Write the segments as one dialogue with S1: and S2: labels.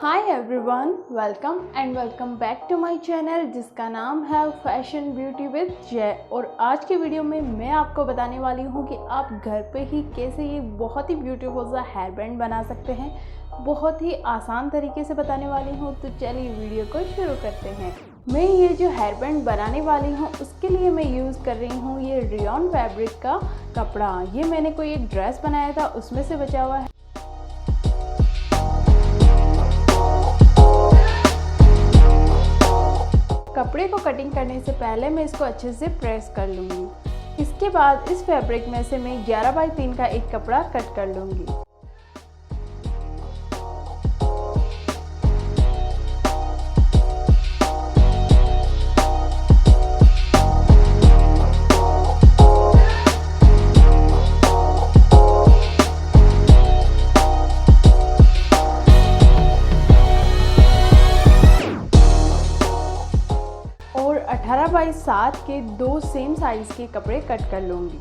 S1: Hi everyone, welcome back to my channel जिसका नाम है फैशन ब्यूटी विद जय। और आज की वीडियो में मैं आपको बताने वाली हूँ कि आप घर पे ही कैसे ये बहुत ही ब्यूटीफुल सा हेयर बैंड बना सकते हैं। बहुत ही आसान तरीके से बताने वाली हूँ, तो चलिए वीडियो को शुरू करते हैं। मैं ये जो हेयर बैंड बनाने वाली हूँ उसके लिए मैं यूज़ कर रही हूँ ये रेयॉन फैब्रिक का कपड़ा। ये मैंने कोई एक ड्रेस बनाया था उसमें से बचा हुआ है। कपड़े को कटिंग करने से पहले मैं इसको अच्छे से प्रेस कर लूँगी। इसके बाद इस फैब्रिक में से मैं 11 बाई 3 का एक कपड़ा कट कर लूँगी। और 18 बाई 7 के दो सेम साइज़ के कपड़े कट कर लूँगी।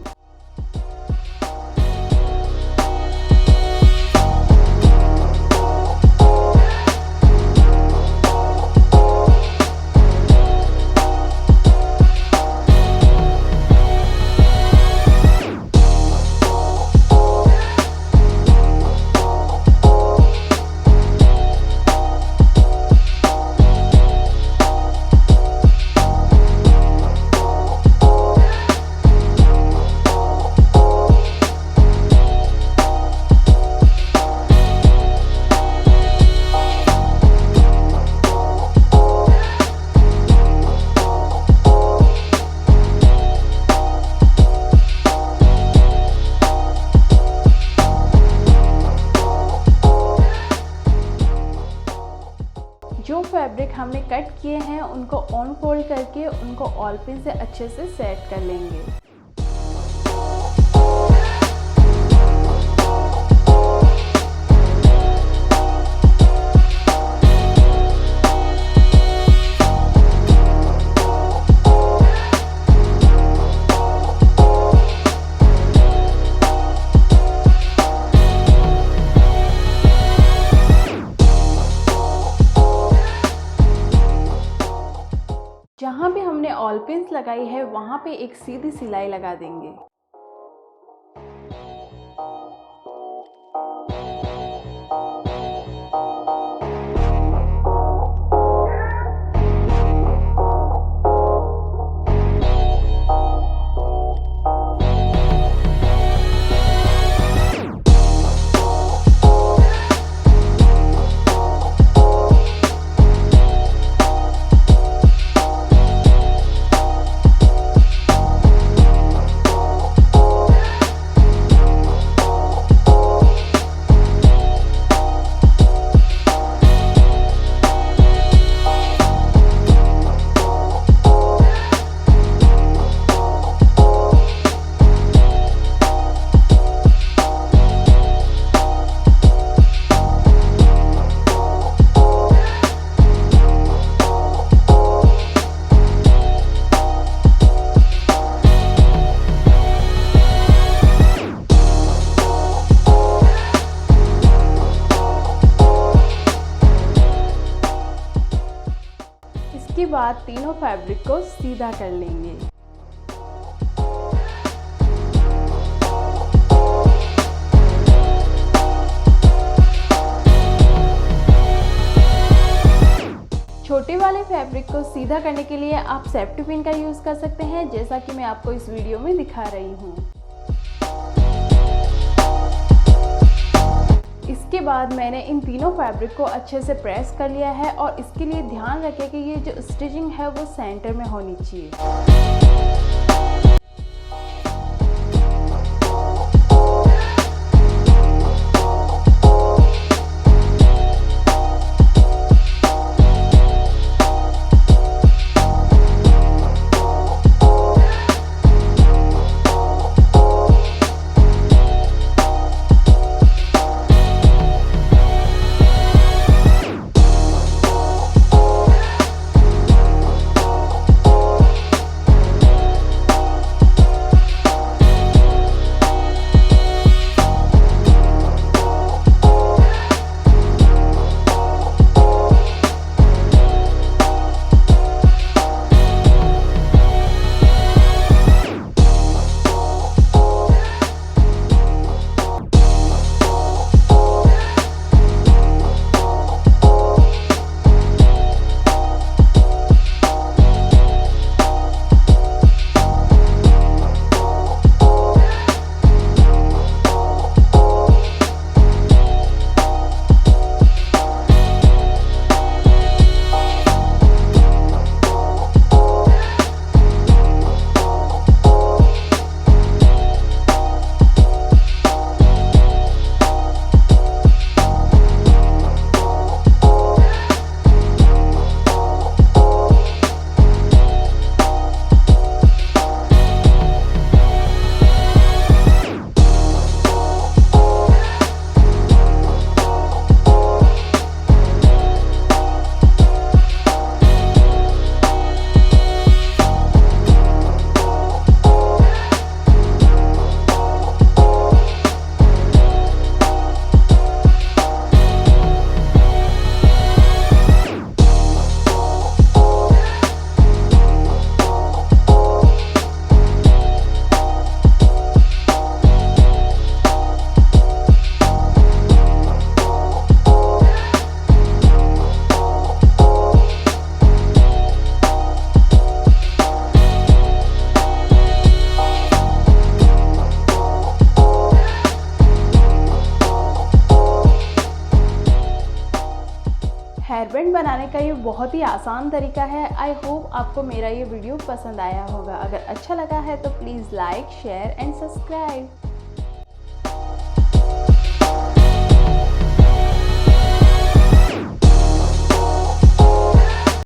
S1: जो फैब्रिक हमने कट किए हैं उनको ऑन फोल्ड करके उनको ऑल पिन से अच्छे से सेट कर लेंगे। जहाँ भी हमने ऑल पिन्स लगाई है वहाँ पे एक सीधी सिलाई लगा देंगे। इसके बाद तीनों फैब्रिक को सीधा कर लेंगे। छोटे वाले फैब्रिक को सीधा करने के लिए आप सेफ्टी पिन का यूज़ कर सकते हैं, जैसा कि मैं आपको इस वीडियो में दिखा रही हूँ। इसके बाद मैंने इन तीनों फैब्रिक को अच्छे से प्रेस कर लिया है और इसके लिए ध्यान रखें कि ये जो स्टिचिंग है वो सेंटर में होनी चाहिए। हेयर बैंड बनाने का ये बहुत ही आसान तरीका है। आई होप आपको मेरा ये वीडियो पसंद आया होगा। अगर अच्छा लगा है तो please like, share and subscribe.